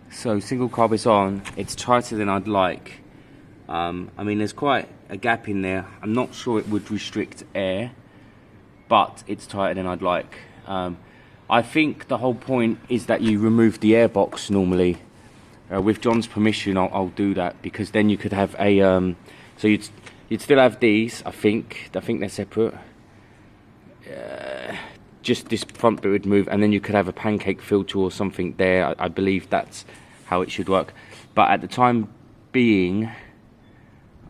So single carb is on. It's tighter than I'd like. I mean, there's quite a gap in there. I'm not sure it would restrict air, but it's tighter than I'd like. I think the whole point is that you remove the air box normally. With John's permission, I'll do that, because then you could have a so you'd still have these. I think they're separate. Just this front bit would move, and then you could have a pancake filter or something there. I believe that's how it should work. But at the time being,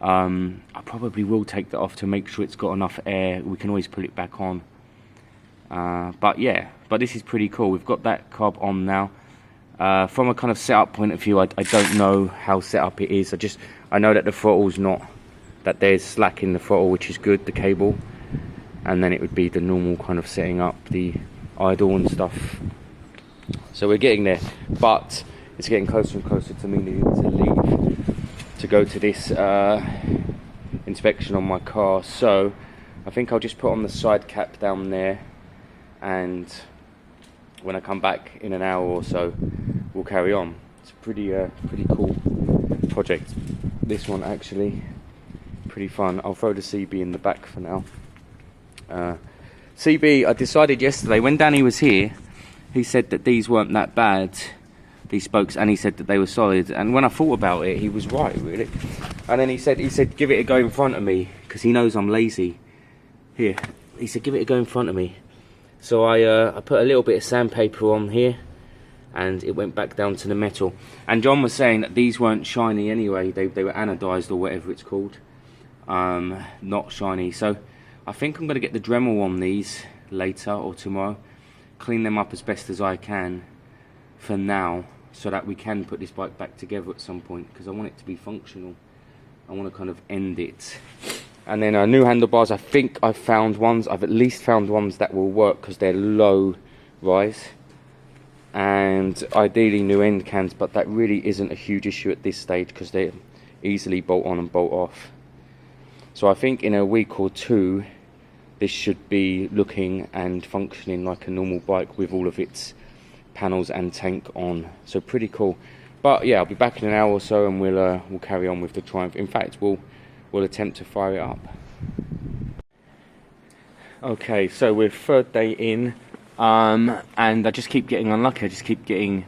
I probably will take that off to make sure it's got enough air. We can always put it back on. But yeah, but this is pretty cool. We've got that carb on now. From a kind of setup point of view, I don't know how set up it is. I know that the throttle's not, that there's slack in the throttle, which is good, the cable. And then it would be the normal kind of setting up the idle and stuff. So we're getting there, but it's getting closer and closer to me needing to leave to go to this inspection on my car. So I think I'll just put on the side cap down there, and when I come back in an hour or so, we'll carry on. It's a pretty cool project, this one, actually. Pretty fun. I'll throw the CB in the back for now. CB, I decided yesterday, when Danny was here, he said that these weren't that bad, these spokes, and he said that they were solid. And when I thought about it, he was right, really. And then he said give it a go in front of me, because he knows I'm lazy. Here, he said give it a go in front of me. So I put a little bit of sandpaper on here, and it went back down to the metal. And John was saying that these weren't shiny anyway. They were anodized, or whatever it's called. Not shiny. So I think I'm going to get the Dremel on these later or tomorrow, clean them up as best as I can for now, so that we can put this bike back together at some point, because I want it to be functional. I want to kind of end it. And then new handlebars. I think I've at least found ones that will work, because they're low rise. And ideally new end cans, but that really isn't a huge issue at this stage, because they easily bolt on and bolt off. So I think in a week or two, this should be looking and functioning like a normal bike with all of its panels and tank on. So pretty cool. But yeah, I'll be back in an hour or so, and we'll carry on with the Triumph. In fact, we'll attempt to fire it up. Okay, so we're third day in, and I just keep getting unlucky. I just keep getting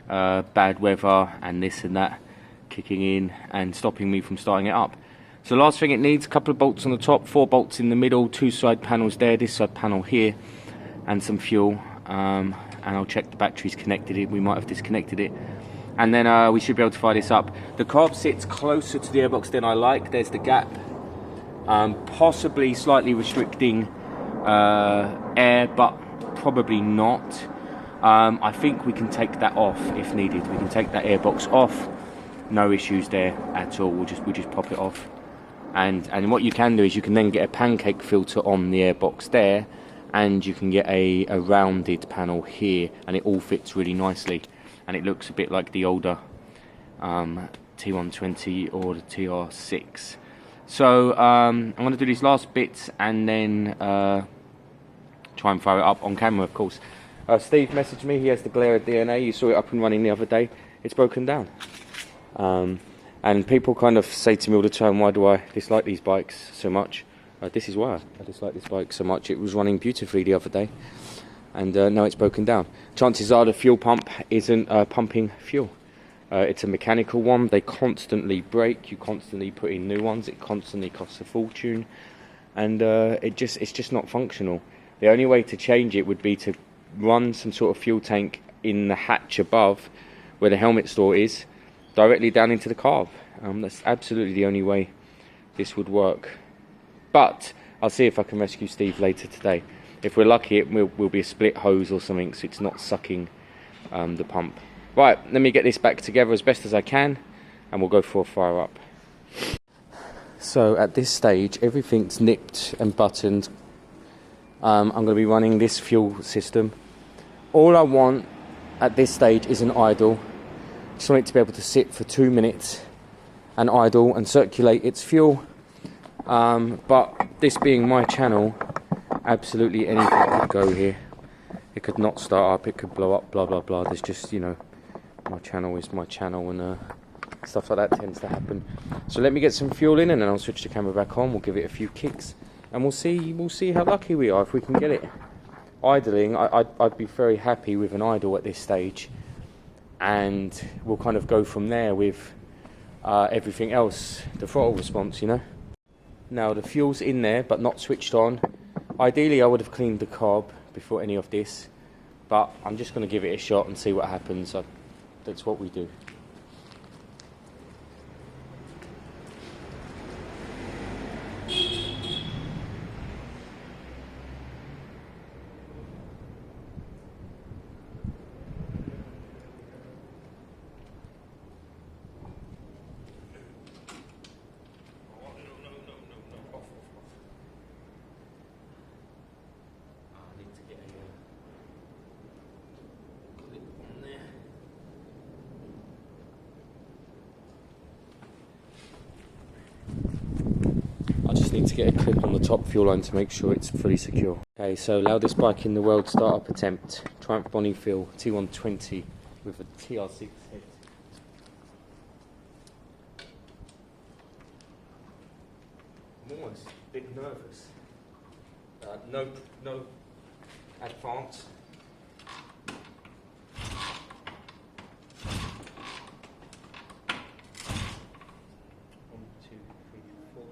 bad weather and this and that kicking in and stopping me from starting it up. So last thing it needs, a couple of bolts on the top, 4 bolts in the middle, 2 side panels there, this side panel here, and some fuel. And I'll check the battery's connected. We might have disconnected it. And then we should be able to fire this up. The carb sits closer to the airbox than I like. There's the gap. Possibly slightly restricting air, but probably not. I think we can take that off if needed. We can take that airbox off. No issues there at all. We'll just pop it off. And what you can do is you can then get a pancake filter on the airbox there, and you can get a rounded panel here, and it all fits really nicely, and it looks a bit like the older T120 or the tr6. So I'm going to do these last bits, and then try and fire it up on camera, of course. Steve messaged me. He has the Glera DNA. You saw it up and running the other day. It's broken down. And people kind of say to me all the time, why do I dislike these bikes so much? This is why I dislike this bike so much. It was running beautifully the other day, and now it's broken down. Chances are the fuel pump isn't pumping fuel. It's a mechanical one. They constantly break. You constantly put in new ones. It constantly costs a fortune, and it's just not functional. The only way to change it would be to run some sort of fuel tank in the hatch above, where the helmet store is, directly down into the carb. That's absolutely the only way this would work. But I'll see if I can rescue Steve later today. If we're lucky, it will be a split hose or something, so it's not sucking the pump. Right, let me get this back together as best as I can, and we'll go for a fire up. So at this stage, everything's nipped and buttoned. I'm going to be running this fuel system. All I want at this stage is an idle. Just want it to be able to sit for 2 minutes and idle and circulate its fuel. But this being my channel, absolutely anything could go here. It could not start up, it could blow up, blah blah blah. There's just, you know, my channel is my channel, and stuff like that tends to happen. So let me get some fuel in, and then I'll switch the camera back on. We'll give it a few kicks, and we'll see how lucky we are if we can get it idling. I'd be very happy with an idle at this stage, and we'll kind of go from there with everything else, the throttle response, you know. Now the fuel's in there but not switched on. Ideally I would have cleaned the carb before any of this, but I'm just going to give it a shot and see what happens. That's what we do. Need to get a clip on the top fuel line to make sure it's fully secure. Okay, so loudest bike in the world startup attempt. Triumph Bonneville T120 with a tr6 head. I'm almost a bit nervous. No advance. 1, 2, 3, 4.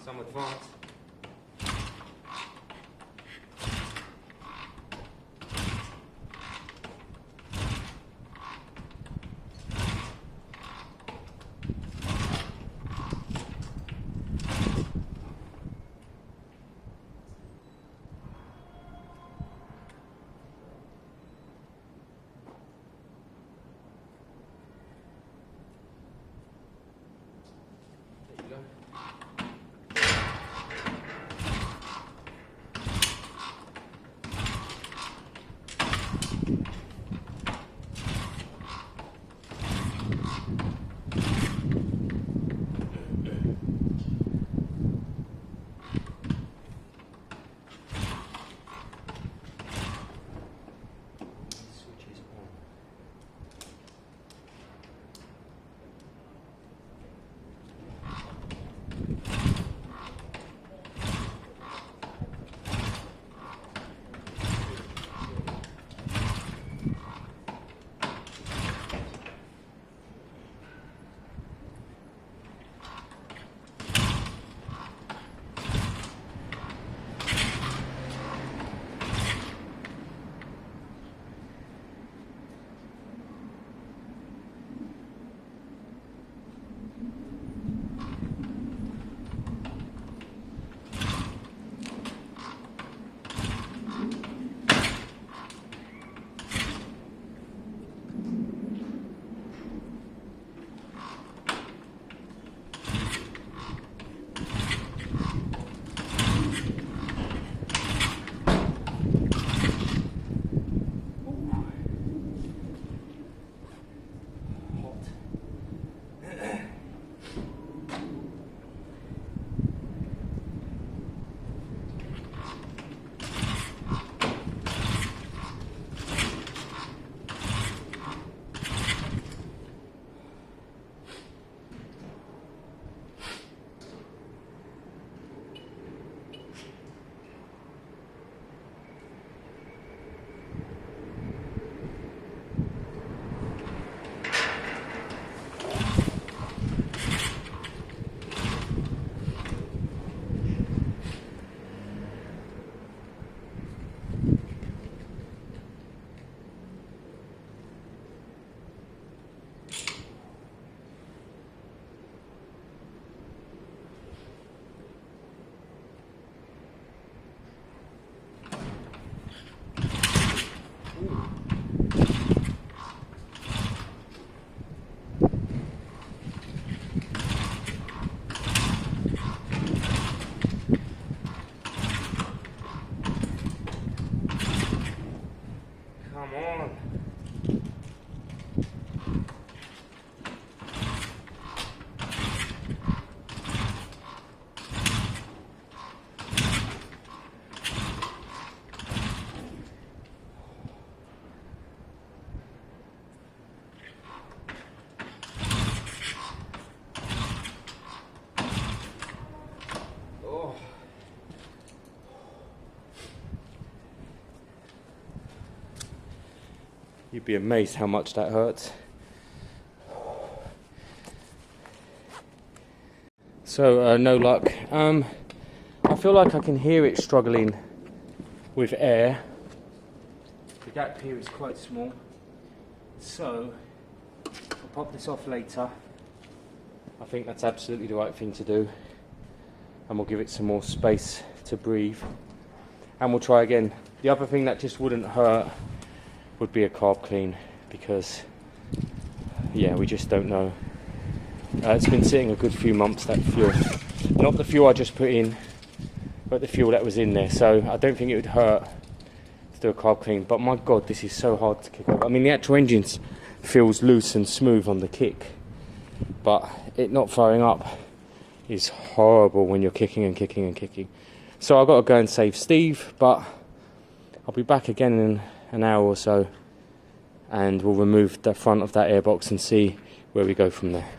Some advance. There you go. You'd be amazed how much that hurts. So no luck. I feel like I can hear it struggling with air. The gap here is quite small, so I'll pop this off later. I think that's absolutely the right thing to do, and we'll give it some more space to breathe, and we'll try again. The other thing that just wouldn't hurt would be a carb clean, because yeah, we just don't know. It's been sitting a good few months, that fuel. Not the fuel I just put in, but the fuel that was in there. So I don't think it would hurt to do a carb clean. But my God, this is so hard to kick off. I mean, the actual engine feels loose and smooth on the kick, but it not firing up is horrible when you're kicking and kicking and kicking. So I've got to go and save Steve, but I'll be back again in an hour or so, and we'll remove the front of that airbox and see where we go from there.